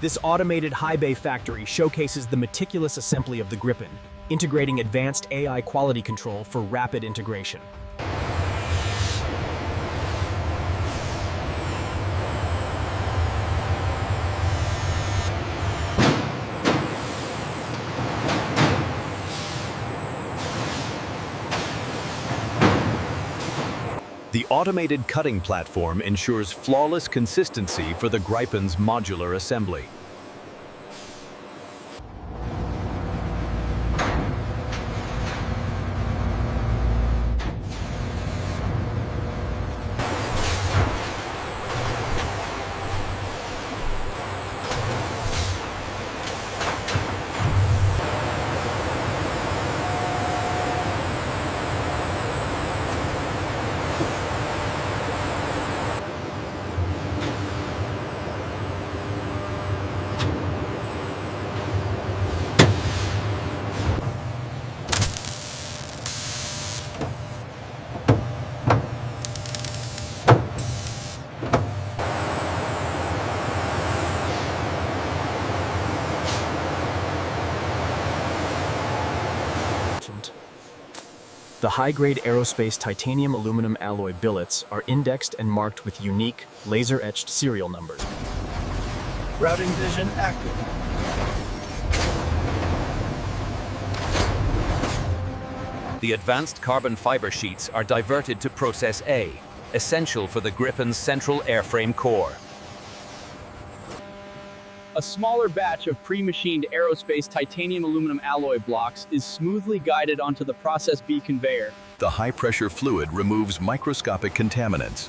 This automated high bay factory showcases the meticulous assembly of the Gripen, integrating advanced AI quality control for rapid integration. The automated cutting platform ensures flawless consistency for the Gripen's modular assembly. The high-grade aerospace titanium aluminum alloy billets are indexed and marked with unique, laser-etched serial numbers. Routing vision active. The advanced carbon fiber sheets are diverted to Process A, essential for the Gripen's central airframe core. A smaller batch of pre-machined aerospace titanium aluminum alloy blocks is smoothly guided onto the Process B conveyor. The high-pressure fluid removes microscopic contaminants.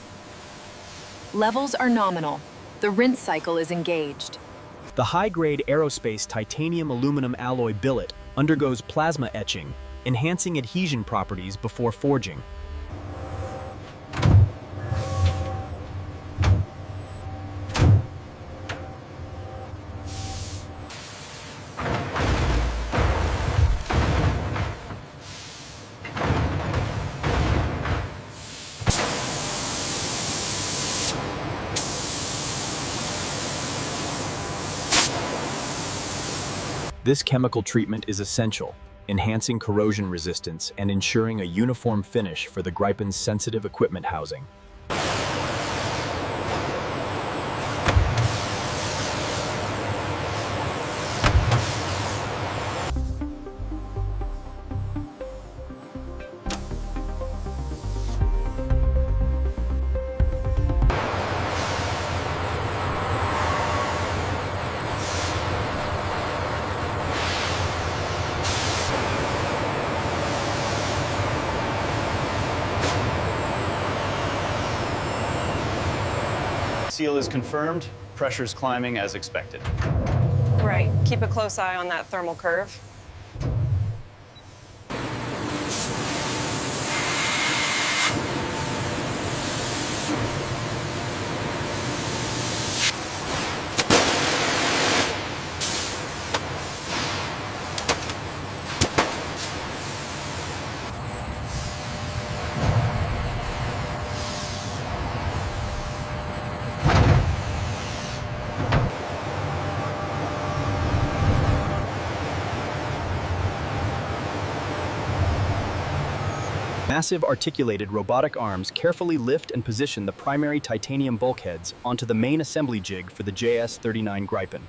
Levels are nominal. The rinse cycle is engaged. The high-grade aerospace titanium aluminum alloy billet undergoes plasma etching, enhancing adhesion properties before forging. This chemical treatment is essential, enhancing corrosion resistance and ensuring a uniform finish for the Gripen's sensitive equipment housing. Seal is confirmed, pressure's climbing as expected. Right. Keep a close eye on that thermal curve. Massive articulated robotic arms carefully lift and position the primary titanium bulkheads onto the main assembly jig for the JS-39 Gripen.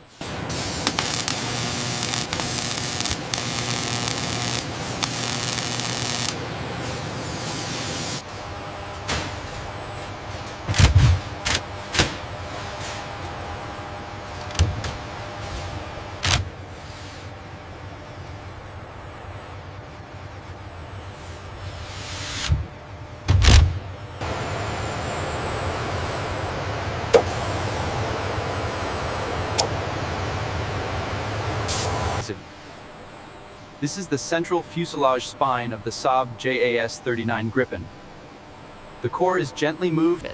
This is the central fuselage spine of the Saab JAS-39 Gripen. The core is gently moved.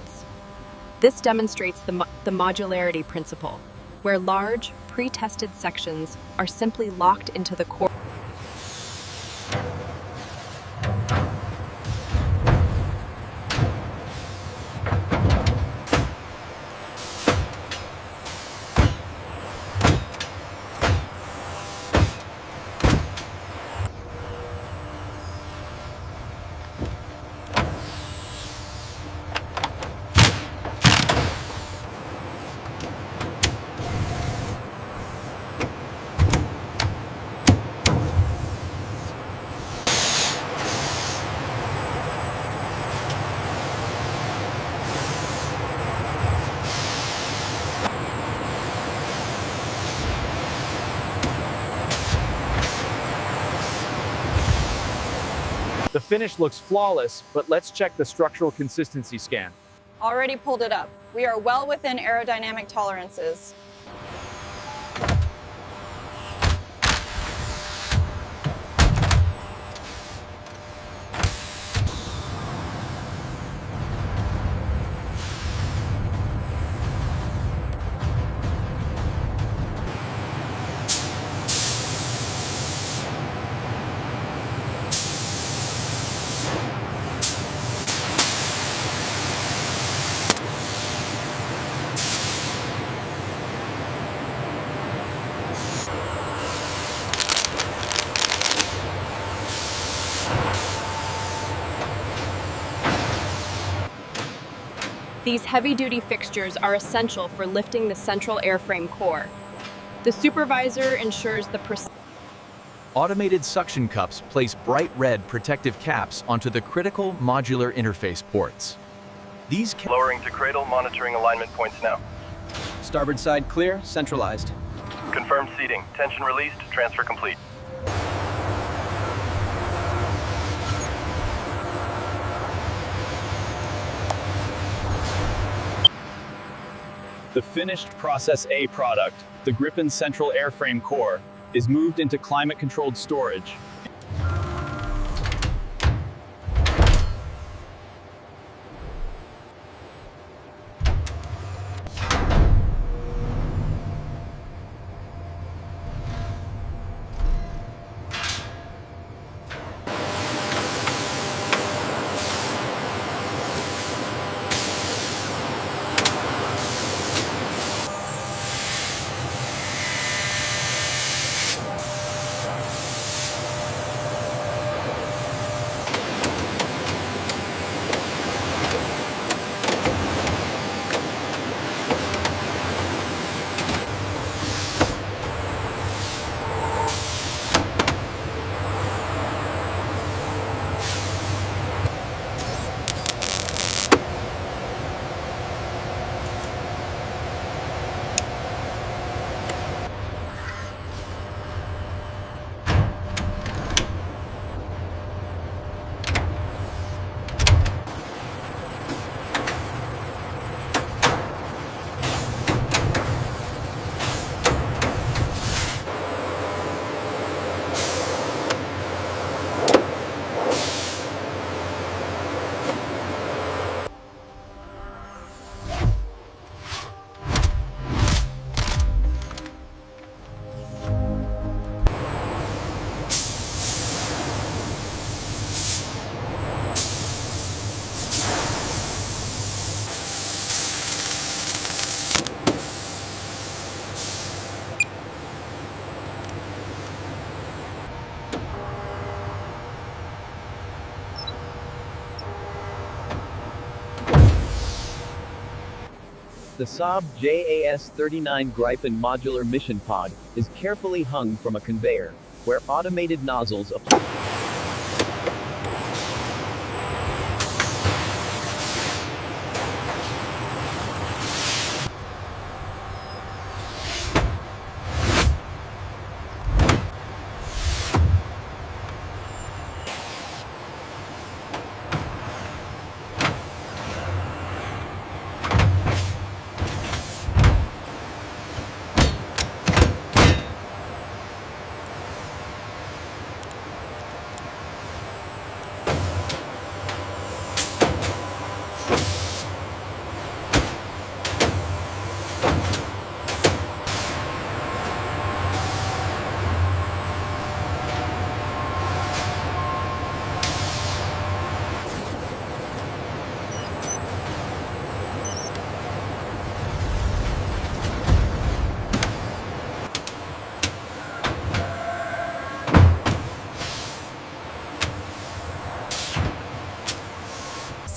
This demonstrates the modularity principle, where large, pre-tested sections are simply locked into the core. The finish looks flawless, but let's check the structural consistency scan. Already pulled it up. We are well within aerodynamic tolerances. These heavy-duty fixtures are essential for lifting the central airframe core. The supervisor ensures the Automated suction cups place bright red protective caps onto the critical modular interface ports. These Lowering to cradle, monitoring alignment points now. Starboard side clear, centralized. Confirmed seating. Tension released, transfer complete. The finished Process A product, the Gripen central airframe core, is moved into climate-controlled storage. The Saab JAS 39 Gripen modular mission pod is carefully hung from a conveyor, where automated nozzles apply.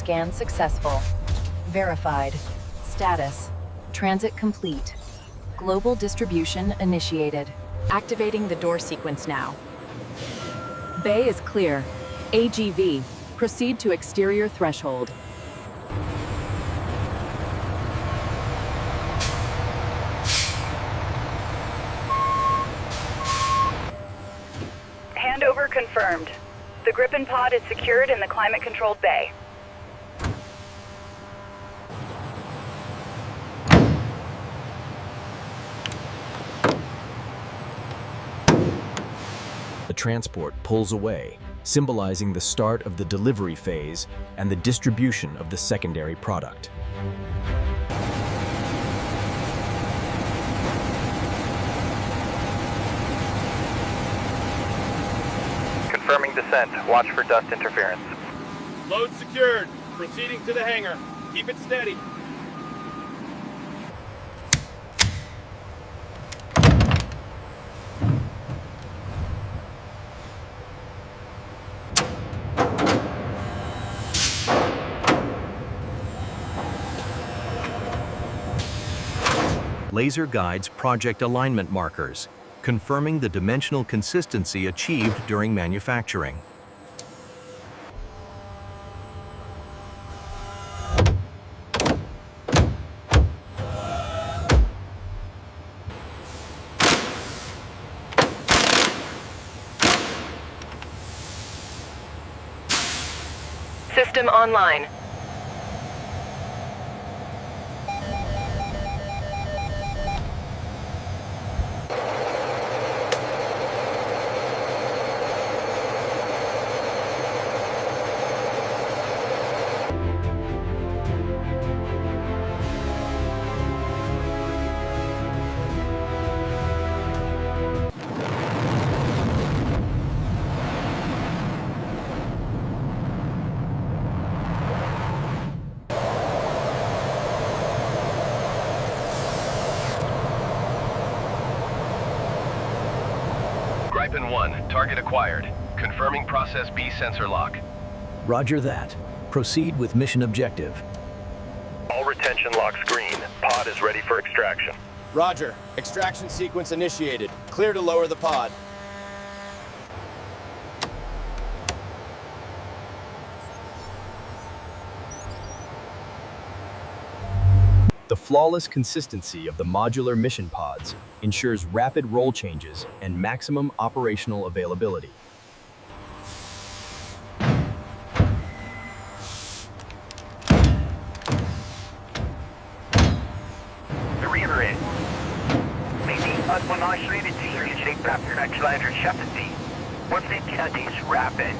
Scan successful. Verified. Status. Transit complete. Global distribution initiated. Activating the door sequence now. Bay is clear. AGV. Proceed to exterior threshold. Handover confirmed. The Gripen pod is secured in the climate-controlled bay. The transport pulls away, symbolizing the start of the delivery phase and the distribution of the secondary product. Confirming descent. Watch for dust interference. Load secured. Proceeding to the hangar. Keep it steady. Laser guides project alignment markers, confirming the dimensional consistency achieved during manufacturing. System online. Gripen 1, target acquired. Confirming Process B sensor lock. Roger that. Proceed with mission objective. All retention locks green. Pod is ready for extraction. Roger. Extraction sequence initiated. Clear to lower the pod. The flawless consistency of the modular mission pods ensures rapid roll changes and maximum operational availability. To reiterate, maybe unmonitored series shape after actualizer chassis. What's the rapid?